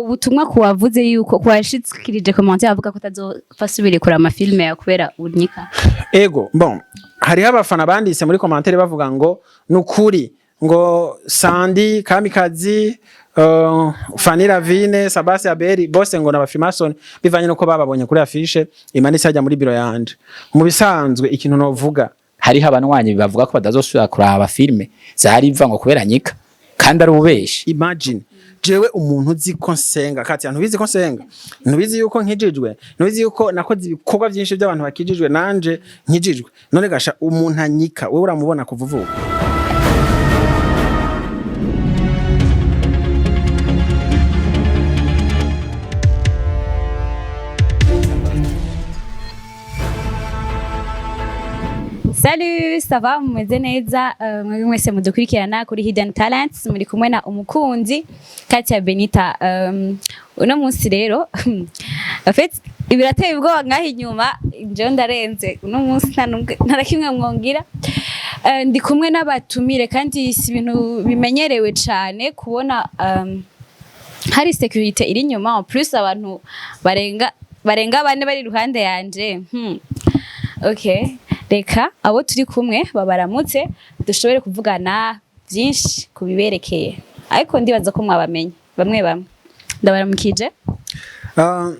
ubutumwa kuwavuze yuko kwashitsikirije commentaire avuga ko tazofasubire kura ama filme ya kubera unyika. Ego bon hari abafana banditse muri commentaire bavuga ngo nukuri ngo Sandy Kamikazi Fanny Ravine Sabasi Aberi bose ngo n'abafrimason bivanye nuko bababonye kuri affiche imanitse ajya muri biro yanje. Mu bisanzwe ikintu novuga hari abanwanyi bavuga ko badazosubira kuraba filme zahariva ngo kubera nyika kandi ari ubeshi. Imagine jewe umuntu uzi ko nsenga kati ntubizi ko nsenga ntubizi yuko nkijijwe ntubizi yuko nakoze ibikorwa byinshi by'abantu bakijijwe nanje nkijijwe none gasha umuntu anyika wewe uramubona kuvuvuka. Salut, ça va mumeze neza mwese mudukurikirana kuri Hidden Talents muri kumwe na umukunzi Katia Benita uno munsi rero en fait ibirateye ubwoba ngaho inyuma nje ndarenze uno munsi ntarakimwe mwongira ndi kumwe n'abatumire kandi si ibintu bimenyerewe cyane kubona hari security iri inyuma en plus abantu barenga bane bari ruhande yanje okay reka abo turi kumwe babaramutse dushobore kuvugana byinshi kubiberekeye ariko ndibaza ko mwabamenye bamwe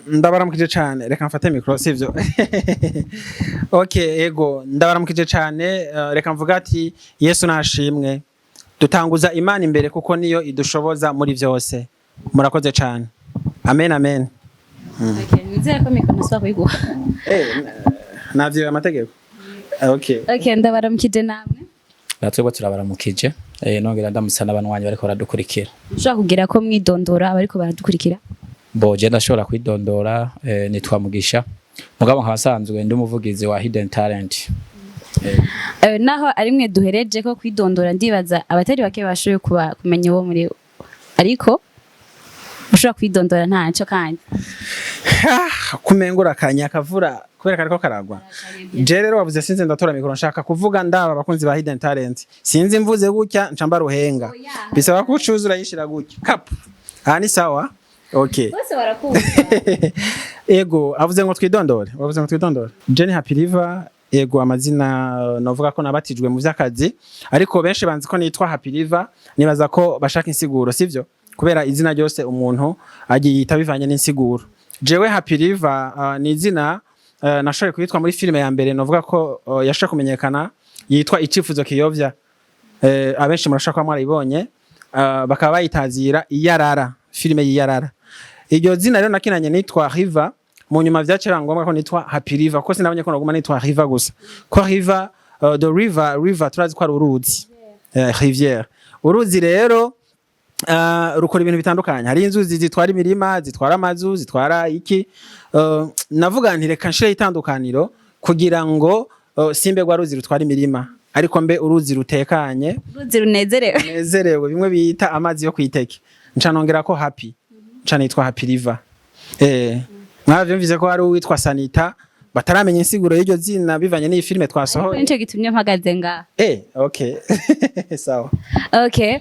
ndabaramukije cyane reka mfate micro sivyo. Okay ego ndabaramukije cyane reka mvuga ati Yesu nashimwe dutanguza Imana imbere kuko niyo idushoboza muri byose murakoze cyane amen amen. Okay nizera ko micro nasaba kuyiguha navyo amategeko. Okay ndabaramukije namwe natwe turabaramukije nongera ndamusana abanwanyi bariko baradukurikira. Ushaka kugira ko mwidondora bariko baradukurikira boje ndashobora kwidondora nitwa Mugisha mugabo nkabasanzwe ndi umuvugizi wa Hidden Talent. Naho ari mwe duhereje ko kwidondora ndibaza abatari bake bashoye kumenya wo muri ariko ushaka kwidondora ntaco kandi kumengura kanya kavura kubera kariko karagwa. Je rero wavuze sinze ndatora mikoro nshaka kuvuga ndaba abakunzi ba Hidden Talent sinzi mvuze gutya ncamba ruhenga bisaba ko ucuzura yishira gutya kap ni sawa. Okay bose barakumva. Ego avuze ngo twidondore wavuze ngo twidondore Jenny Happy River. Ego amazina novuga ko nabatijwe mu vy'akazi ariko benshi banzi ko nitwa Happy River nibaza ko bashaka insiguro sivyo kubera izina ryose umuntu agiye yitabivanye n'insiguro. Jewe Happy River ni izina nashoboye kwitwa muri filime ya mbere novuga ko yashaka kumenyekana yitwa Icifuzo Kiyovya. Abenshi murashaka mwarayibonye bakaba bayitazira Iyarara filime y'Iyarara. Iryo zina rero nakinanye nitwa River mu nyuma vyacera ngombwa ko nitwa Happy River ko sinabonye ko naguma nitwa River gusa ko River the river turazi ko ari uruzi rivière. Uruzi rero rukora ibintu bitandukanye hari inzuzi zitwara imirima zitwara amazu zitwara iki navuga nti reka nshire itandukaniro kugira ngo simbe gwa ruzi rutwara imirima ariko mbe uruzi rutekanye uruzi runezerewe bimwe bita amazi yo kwiteke ncanongera ko happy ncanitwa Happy River. Mwavyumvise ko hari uwitwa Sanita bataramenya insiguro y'iryo zina bivanye n'iyi filime twasohoye nico gitumye mpagaze nga okay sawa. Okay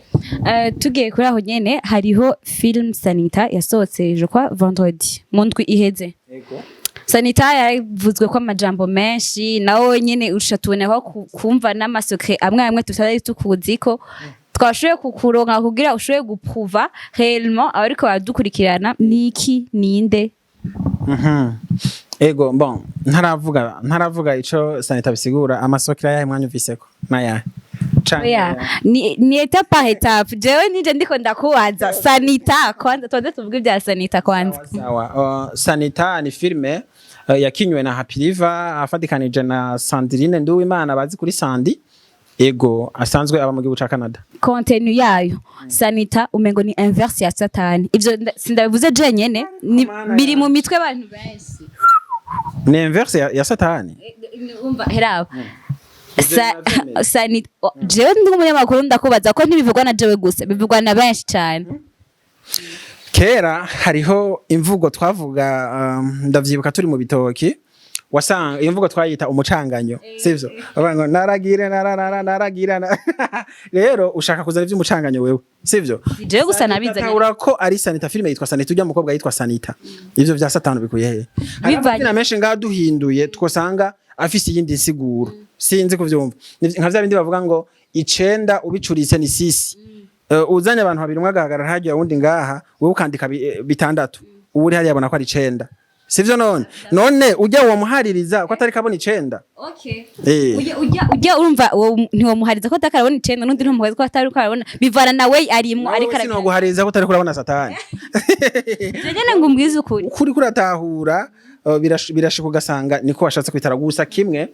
tugiye kuri aho nyene hariho film Sanita yasohotse je kwa vendredi mu ndwi iheze. Ego Sanita yavuzwe ko amajambo menshi nawo nyene ushatuboneho kumva n'amasoke amwe tutari tukuziko twashoye kukuronka kugira ushoye gupuva réellement ariko badukurikirana niki ninde. Ego bon ntaravuga ico Sanita bisigura amasokira yahe mwanyumviseko naya ni étape par étape jewe nije ndiko ndakubaza Sanita kwanza tuze tuvuge bya Sanita kwanza. Sawa Sanita ni filme yakinywe na Happy River afadikanije na Sandrine Nduwimana bazi kuri Sandy. Ego asanzwe aba mu gihugu ca Canada. Contenu yayo Sanita umengo ni inverse ya Satani ivyo sindabivuze je nyene biri mu mitwe abantu benshi ni inverse ya Satani umva heraba Sanita jewe ndi umunyamakuru ndakubaza ko ntibivugwa na jewe gusa bivugwa na benshi cyane. Kera hariho imvugo twavuga ndavyibuka turi mu bitoki wasanga iyo mvugo twayita umucanganyo sivyo bavuga naragire naragira rero ushaka kuzana ivy'umucanganyo wewe sivyo jewe gusa nabizanye urako ari Sanita filime yitwa Sanita ujya mukobwa yitwa Sanita ivyo vya satani bikuye he bivanye menshi ngaduhinduye twosanga afise yindi nsiguro sinzi kuvyumva nka vya bindi bavuga ngo 9 ubicuritse ni 6 uzanye abantu babiri umwe agahagarara hagiye wundi ngaha wewe ukandika 6 ubu hari yabona ko ari 9 sivyo none ujya uwo muhaririza ko atari kabona 9 okay ujya urumva ntiwo muhariza ko atakabona 9 nundi ntumuhariza ko atari karabona bivana nawe arimwo ari karabona sino guhariza ko atari kurabona satani jeje ngumbwiza ukuri kuratahura birashika ugasanga niko washatse kwitara gusa kimwe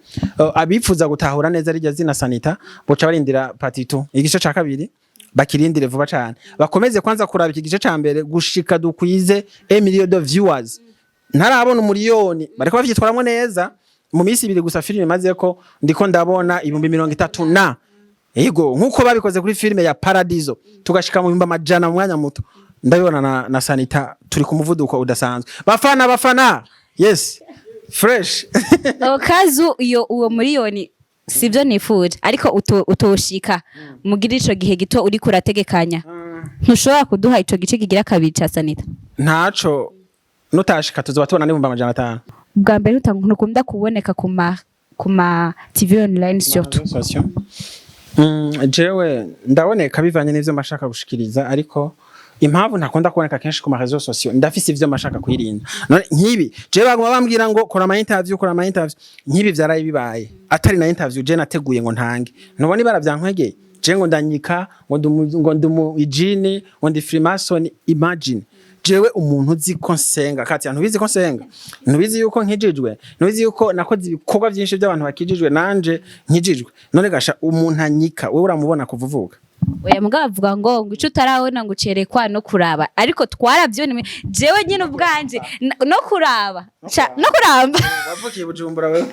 abifuza gutahura neza rijya zina Sanita boca barindira part 2 igice ca kabiri bakirindire vuba cyane bakomeze kwanza kuraba iki gice ca mbere gushika dukwize 1 million de viewers ntarabona umuriyoni bariko bavyitwaramwe neza mu minsi 2 gusa filime maze ko ndiko ndabona 30 na yego nkuko babikoze kuri filime ya Paradiso tugashika mu 100 mu mwanya muto ndabibona na Sanita turi ku muvuduko udasanzwe bafana yes fresh okazu iyo uwo muriyoni sivyo nifuje ariko utoshika mugira ico gihe gito uri kurategekanya ntushobora kuduha ico gice kigira kabiri ca Sanita ntaco nutashika tuzoba tubona ni 500 bwa mbere ntukunda kuboneka kuma TV online surtout jewe ndaboneka bivanye n'ivyo mashaka gushikiriza ariko impamvu ntakunda kuboneka kenshi ku marezo sociaux ndafise ivyo mashaka kwirinda none nkibi je baguma bambwira ngo kora ama interview nkibi vyaraye bibaye atari na interview je nateguye ngo ntange nubona ibara vyankwegeye je ngo ndanyika ngo ndumu ijini ngo ndi Freemason imagine jewe umuntu uzi ko nsenga kati ntubizi ko nsenga ntubizi yuko nkijijwe ntubizi yuko nakoze ibikorwa byinshi by'abantu bakijijwe nanje nkijijwe none gasha umuntu anyika wewe uramubona kuvuvuka oya mugabo avuga ngo ico utarabona ngo cerekwa no kuraba ariko twaravyone jewe nyine ubwanje no kuraba no kuramba bavukiye Bujumbura wewe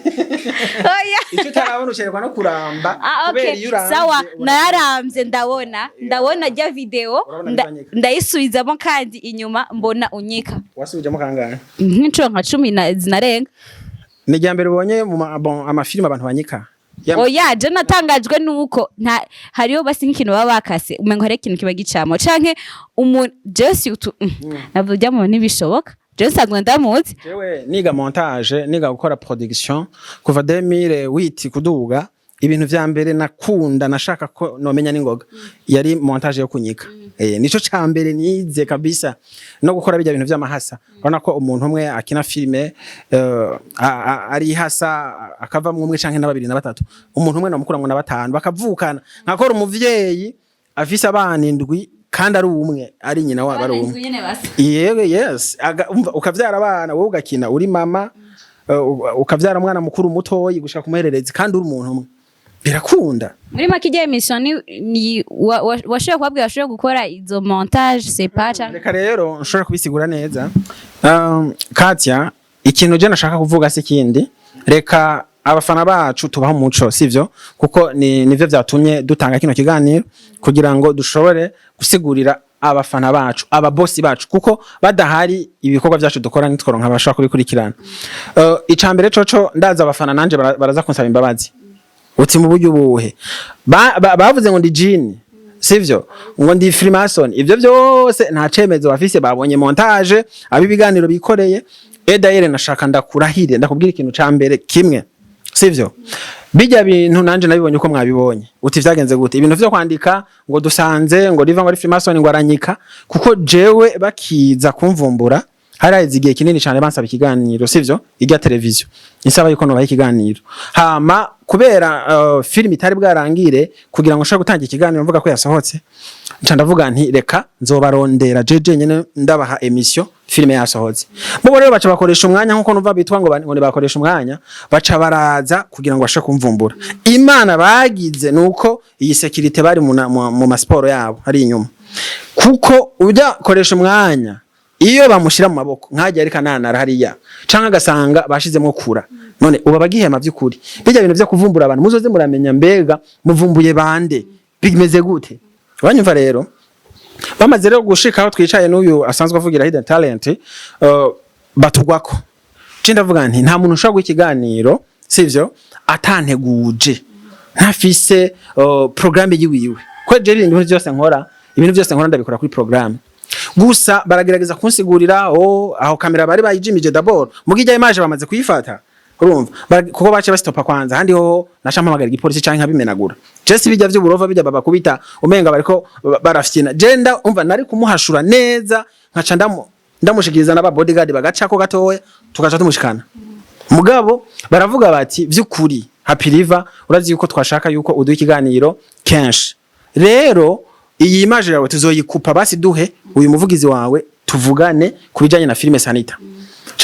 oya ico utarabona ucerekwa no kuramba kubera yurambe sawa naramvye ndabona rya video ndayisubizamo kandi inyuma mbona unyika wasubijemo kangahe nk'inshuro nka 10 zinarenga ni rya mbere ubonye mu amafilime abantu banyika oya je natangajwe nuko nta hariyo basi nk'ikintu baba bakase umengo hari ikintu kiba gicamo canke je navuga mu nibishoboka je sanzwe ndamuzi jewe niga montage niga gukora production kuva 2008 kuduga ibintu vya mbere nakunda nashaka ko nomenya ningoga yari montage yo kunyika nico ca mbere nize kabisa no gukora bijya bintu vy'amahasa urabona ko umuntu umwe akina filme ari hasa akava mu umwe canke na 2 na 3 umuntu umwe namukuramwe na 5 bakavukana nkakora umuvyeyi afise abana 7 kandi ari umwe ari nyina wabo ari umwe yes ukavyara abana wowe ugakina uri mama ukavyara umwana mukuru mutoyi gushaka kumuherereza kandi uri umuntu umwe birakunda muri makije emission ni washobora kubabwira washobora gukora izo montage c'est pas reka rero nshobora kubisigura neza Katya ikintu je nashaka kuvuga se kindi reka abafana bacu tubaho umuco sivyo kuko nivyo vyatumye dutanga kino kiganiro kugira ngo dushobore gusigurira abafana bacu ababosi bacu kuko badahari ibikorwa byacu dukora nitworo nkabashaka kubikurikirana icambere coco ndaza abafana nanje baraza kunsaba imbabazi uti mu buryo buhe bavuze ngo ndi jini sivyo ngo ndi Freemason ivyo byose nta cemezo bafise babonye montage abibiganiro bikoreye edaire nashaka ndakurahire ndakubwira ikintu ca mbere kimwe sivyo bijya bintu nanje nabibonye uko mwabibonye uti vyagenze gute ibintu vyo kwandika ngo dusanze ngo riva ngo ari Freemason ngo aranyika kuko jewe bakiza kumvumbura harayize igihe kinini cyane bansaba ikiganiro sivyo irya televiziyo insaba yuko no baye ikiganiro hama kubera film itari bwarangire kugira ngo nshaka gutanga ikiganiro mvuga ko yasohotse nca ndavuga nti reka nzobarondera jeje nyene ndabaha emission filime yasohotse bo rero baca bakoresha umwanya nkuko numva bitwa ngo ne bakoresha umwanya baca baraza kugira ngo bashaka kumvumbura imana bagize nuko iyi security bari mu masporo yabo hari inyuma kuko ujya koresha umwanya iyo bamushira mu maboko nkajya ari kanana hariya canka gasanga bashizemo kura none uba bagihema by'ukuri bijya bintu byo kuvumbura abantu muzoze muramenya mbega muvumbuye bande bimeze gute banyumva rero bamaze rero gushika aho twicaye n'uyu asanzwe avugira hidden talent batugwako je ndavuga nti nta muntu ushobora ikiganiro sivyo atanteguje ntafise programme yiwiwe ko je ibintu byose nkora ndabikora kuri programme gusa baragerageza kunsigurira aho kamera bari bayijimije d'abord mugijya image bamaze kuyifata urumva kuko bace bastopa kwanza handi ho nashampamagara igipolisi canke abimenagura je bijya vy'uburova bijya baba kubita umenga bariko barafyina je umva nari kumuhashura neza nkaca ndamushikiriza n'aba bodyguard bagacako gatoya tugaca tumushikana mugabo baravuga bati vy'ukuri Happy River urazi yuko twashaka yuko uduha ikiganiro kenshi rero iyi image yawe tuzoyikupa basi duhe uyu muvugizi wawe tuvugane kubijanye na filme Sanita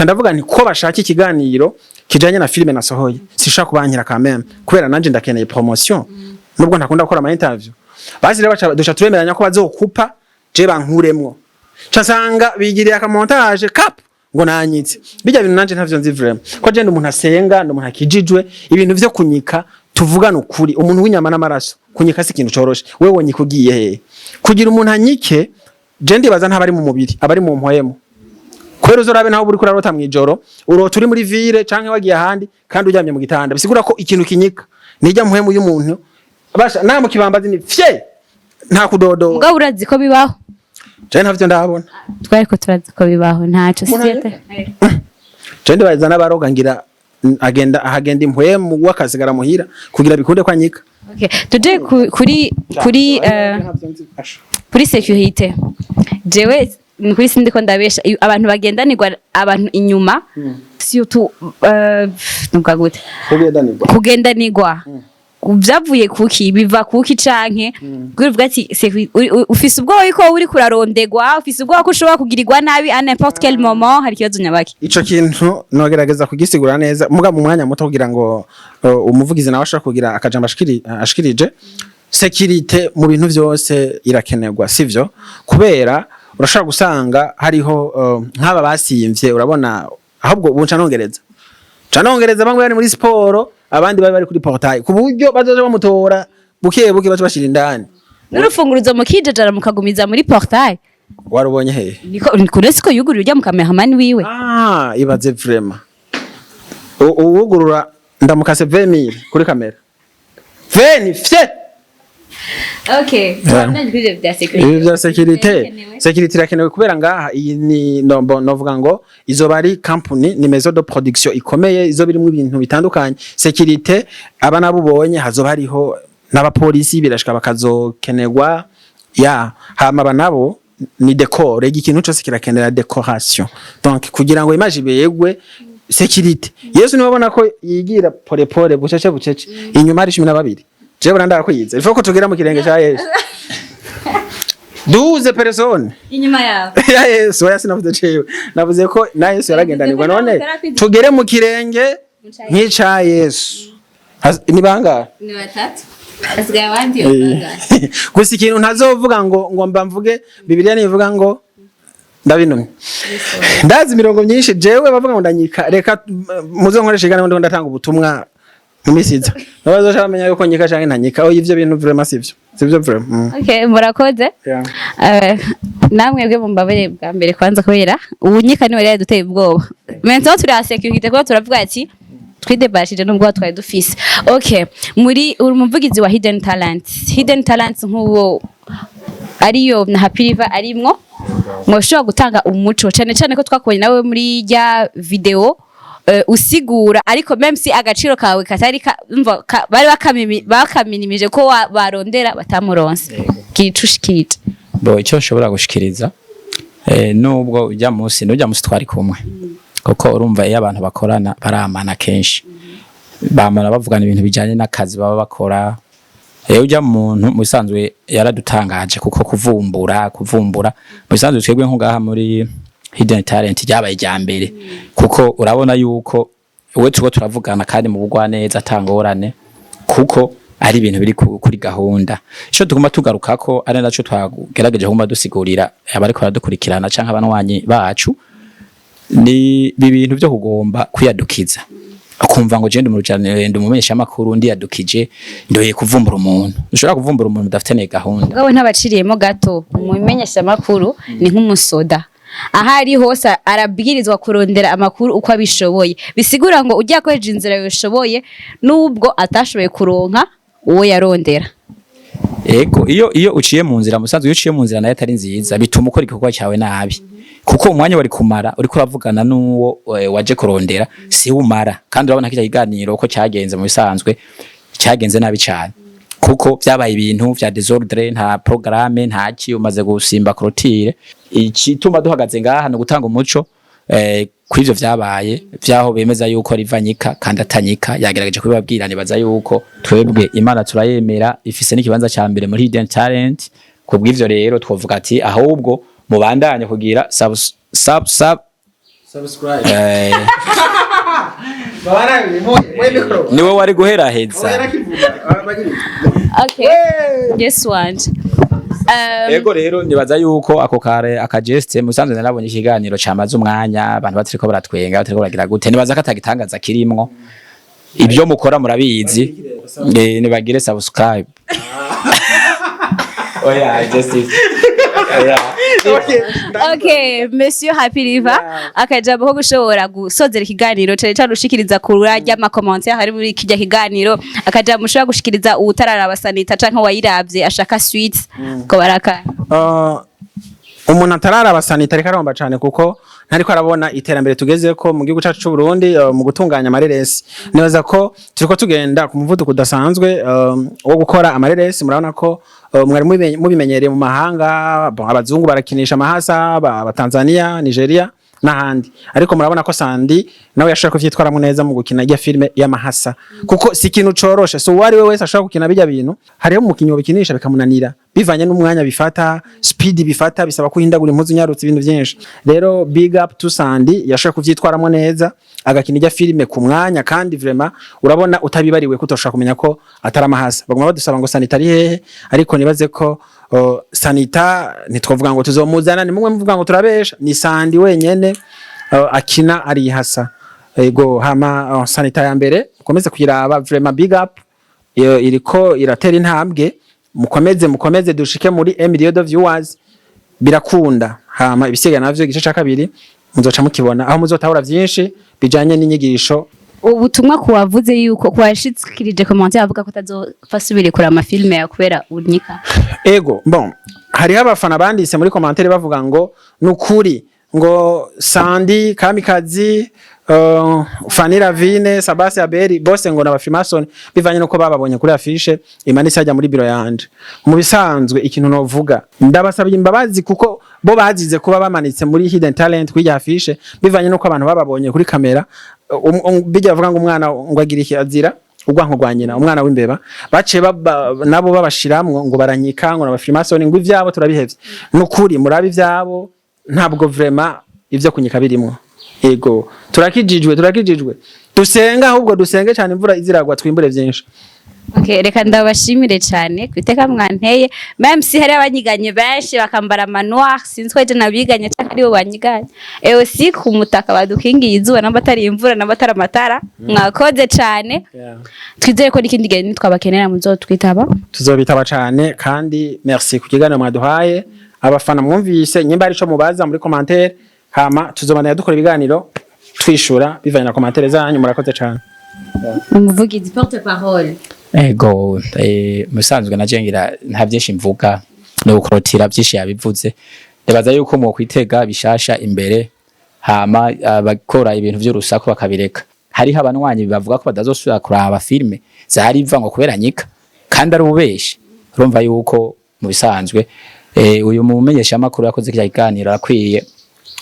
ndavuga nti ko bashaka ikiganiro kijanye na filme nasohoye sishaka kubankira kameme kubera nanje ndakeneye promotion nubwo ntakunda gukora ama interview basi rero duca turemeranya ko bazokupa je bankuremwo casanga bigiriye akamontage cap ngo nanyitse bijya bintu nanje ntavyo nzi vraiment ko je umuntu asenga umuntu akijijwe ibintu vyo kunyika tuvugana ukuri umuntu w'inyama n'amaraso kunyika si ikintu coroshe wewe wonyika ugiye he kugira umuntu anyike je ndibaza ntabari mu mubiri abari mu mpwemo kwero uzorabe naho buri kurarota mwijoro urota uri muri ville canke wagiye ahandi kandi uryamye mu gitanda bisigura ko ikintu kinyika nijya mpwemo y'umuntu basha na mu kibambazi ni fye nta kudodo mugabo urazi ko bibaho je ntavyo ndabona twariko turazi ko bibaho ntaco siyete je ndibaza n'abaroga ngira ahagenda impwemo wakasigara muhira kugira bikunde kwa nyika. Okay, tuje kuri security jewe kuri sindiko ndabesha abantu bagendanirwa abantu inyuma surtout nubwo kugendanirwa byavuye kuki biva kuki canke bwivuga ati ufise ubwo yuko uri kurarondegwa ufise ubwo ko ushobora kugirirwa nabi à n'importe quel moment hari kibazo nyabaki ico kintu nogerageza kugisigura neza muga mu mwanya muto kugira ngo umuvugizi nawe ashaka kugira akajamba ashikirije security mu bintu byose irakenerwa sivyo kubera urashaka gusanga hariho nk'aba basiyimvye urabona ahubwo bunca nongereza bamwe bari muri sport abandi bari kuri portail ku buryo bazoje bamutora buke baje bashira indani n'urufunguruzo mukijajara mukagumiza muri portail warubonye he niko kurese ko yugurura ujya mu cameraman wiwe ibaze vraiment uwugurura ndamukase 20000 kuri kamera 20 fye. Okay, vya security irakenewe kubera ngaha iyi ni novuga ngo izo bari company ni maison de production ikomeye izo birimo ibintu bitandukanye security abana bubonye hazoba hariho n'abapolisi birashika bakazokenerwa hama banabo ni decor ikintu cyose kirakenera decoration donc kugira ngo image ibegwe security Yesu niwe abona ko yigira pole bucece inyuma hari 12 jewe nanda kwiza ifoko tugera mu kirenge cya Yesu 12 personnes inyuma yawe ya Yesu sinavuze jewe navuze ko na Yesu yaragendanirwa none tugere mu kirenge nk'icya Yesu ni banga ni batatu asigaye abandi yoga gusa ikintu ntazovuga ngo mvuge Bibiliya nivuga ngo ndabinumye ndazi mirongo myinshi jewe bavuga ngo ndanyika reka muzo nkoresha igana ngo ndatanga ubutumwa mumisiza nabazo shamenya yuko nyika canke ntanyika ivyo bintu vraiment sivyo vraiment okay murakoze namwe bwe mumbabere bwa mbere kwanza kubera ubunyika niwe rero duteye ubwoba maintenant turi a security ko turavuga ati twidebashije nubwo twari dufise okay muri umuvugizi wa hidden talents nk'uwo ariyo na Happy River arimwo mwoshobora gutanga umuco cyane ko twakubonye nawe muri ya video usigura ariko même si agaciro kawe katari bari bakaminimije ko barondera batamuronse kicushikirije bo icyo nshobora gushikiriza nubwo ujya munsi twari kumwe kuko urumva iyo abantu bakorana baramana kenshi bamara bavugana ibintu bijanye n'akazi baba bakora ujya muntu musanzwe yaradutangaje kuko kuvumbura musanzwe twebwe nkugaha muri hidden talent ryabaye ryambere kuko urabona yuko we tuko turavugana kandi mu bugwa neza atangorane kuko ari ibintu biri kuri gahunda ico tuguma tugaruka ko ari naco twagerageje kuma dusigurira abariko baradukurikirana canke abanwanyi bacu ni ibintu byo kugomba kuyadukiza akumva ngo gende mu rujane ndumumenyesha makuru ndi yadukije ndoye kuvumbura umuntu ushobora kuvumbura umuntu udafite ne gahunda gawe ntabaciriyemo gato umumenyesha makuru ni nk'umusoda ahari hose arabwirizwa kurondera amakuru uko abishoboye bisigura ngo ujya kweje inzira yoshoboye nubwo atashoboye kuronka uwo yarondera. Ego iyo uciye mu nzira musanzwe uciye mu nzira nayo atari nziza bituma ukora igikorwa cyawe nabi kuko umwanya wari kumara uri kuravugana n'uwo waje kurondera si umara kandi urabona ko ikiganiro ko cyagenze mu bisanzwe cyagenze nabi cyane kuko byabaye ibintu vya desordre nta programme nta ki umaze gusimba clôture ikituma duhagaze ngaha no gutanga umuco kw'ivyo vyabaye vyaho bemeza yuko ari Anyika kandi atanyika yagerageje kubibabwira nibaza yuko twebwe Imana turayemera ifise n'ikibanza ca mbere muri hidden talent kubw'ivyo rero twovuga ati ahubwo mubandanye kugira subscribe niwe wari guheraheza. Okay yes one. Ego rero nibaza yuko ako kare akageste musanzwe narabonye ikiganiro cyamaze umwanya abantu batiriko baratwenga batiriko baragira gute nibaza ko atagitangaza kirimwo ibyo mukora murabizi nibagire subscribe. Oya just Okay, Monsieur Happy River akajambo ko gushobora gusozera ikiganiro cyane cyane ushikiriza ku rurya amakommentaire hari muri kijya kiganiro akajambo ushobora gushikiriza utararaba sanita canke wayiravye ashaka sweets ko baraka umuntu atararaba sanita reka aromba cyane kuko ntariko arabona iterambere tugeze ko mu gihugu cyacu cy'u Burundi mu gutunganya amareresi nibaza ko turiko tugenda ku muvuduko udasanzwe wo gukora amareresi murabona ko mwari mubimenyereye mu mahanga abazungu barakinisha amahasa abatanzania Nigeria n'ahandi ariko murabona ko Sandi nawe yashaka kuvyitwaramo neza mu gukina ya filme y'amahasa kuko si ikintu coroshe so wari we wese ashaka gukina bijya bintu hariho umukinyi bikinisha bikamunanira bivanye n'umwanya bifata speed bifata bisaba kuhindagura impuzu nyarutse ibintu byinshi rero big up to Sandi yashaka kuvyitwaramo neza agakina ya filme ku mwanya kandi vraiment urabona utabibariwe kutoshaka kumenya ko atari amahasa baguma badusaba ngo sanitari hehe ariko nibaze ko sanita nitwovuga ngo tuzomuzana ni mumwe muvuga ngo turabesha ni Sandi wenyene akina ari hasa ego hama sanita ya mbere ukomeze kuyiraba vraiment big up iriko iratera intambwe mukomeze dushike muri 1 million of viewers birakunda hama ibisiga navyo igice ca kabiri muzoca mukibona aho muzotahura vyinshi bijanye n'inyigisho ubutumwa kuwavuze yuko kwashitsikirije commentaire avuga ko tazofasubire kura amafilme ya kubera Anyika. Ego bon hari abafana bandise muri commentaire bavuga ngo nukuri ngo Sandi Kamikazi Fanira Vine Sabasi Aberi bose ngo n'abafrimason bivanye nuko bababonye kuri affiche imanitse ajya muri biro yanje mu bisanzwe ikintu novuga ndabasabye imbabazi kuko bo bazize kuba bamanitse muri hidden talent kuri affiche bivanye nuko abantu bababonye kuri kamera bijya bavuga ngo umwana ngo agira iki azira ugwanko gwa nyina umwana w'imbeba bace nabo babashiramwe ngo baranyika ngo n'abafrimason ngo ivyabo turabihevye nukuri murabi vyabo ntabwo vraiment ivyo kunyika birimo. Ego turakijijwe dusenga ahubwo dusenge cyane imvura iziragwa twimbure byinshi. Okay reka ndabashimire cyane kwiteka mwanteye même si hari abanyiganye benshi bakambara amanoir sinzwe je nabiganye cyane ari bo banyiganye si ku mutaka badukingiye izuba n'abatari imvura n'abatari amatara mwakoze cyane twizeye ko n'ikindi gihe nitwabakenera muzotwitaba tuzobitaba cyane kandi merci ku kiganiro mwaduhaye abafana mwumvise nyimba ari cyo mubaza muri commentaire hama tuzobana dukora ibiganiro twishura bivanye na commentaire zanyu murakoze cyane. Umuvugizi porte parole ego musanzwe najengira nta byinshi mvuga no gukorotira byinshi yabivuze ndabaza yuko mu kwitega bishasha imbere hama bakora ibintu by'urusaku bakabireka hari abanwanyi bavuga ko badazosubira kuraba filme zari ivango kubera Anyika kandi ari ubeshi urumva yuko mu bisanzwe uyu mumenyesha makuru yakoze kiganiro akwiye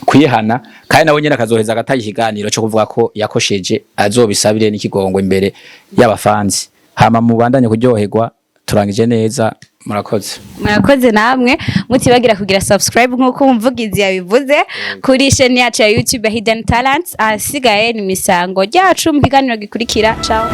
kwihana kandi nawe nyene akazoheza agataye ikiganiro cyo kuvuga ko yakosheje azobisabire n'ikigongo imbere y'abafanzi hama mubandanye kuryoherwa turangije neza murakoze namwe mutibagira kugira subscribe nkuko umvugizi yabivuze kuri chaîne yacu ya YouTube Hidden Talents asigaye ni misango ryacu mu kiganiro gikurikira ciao.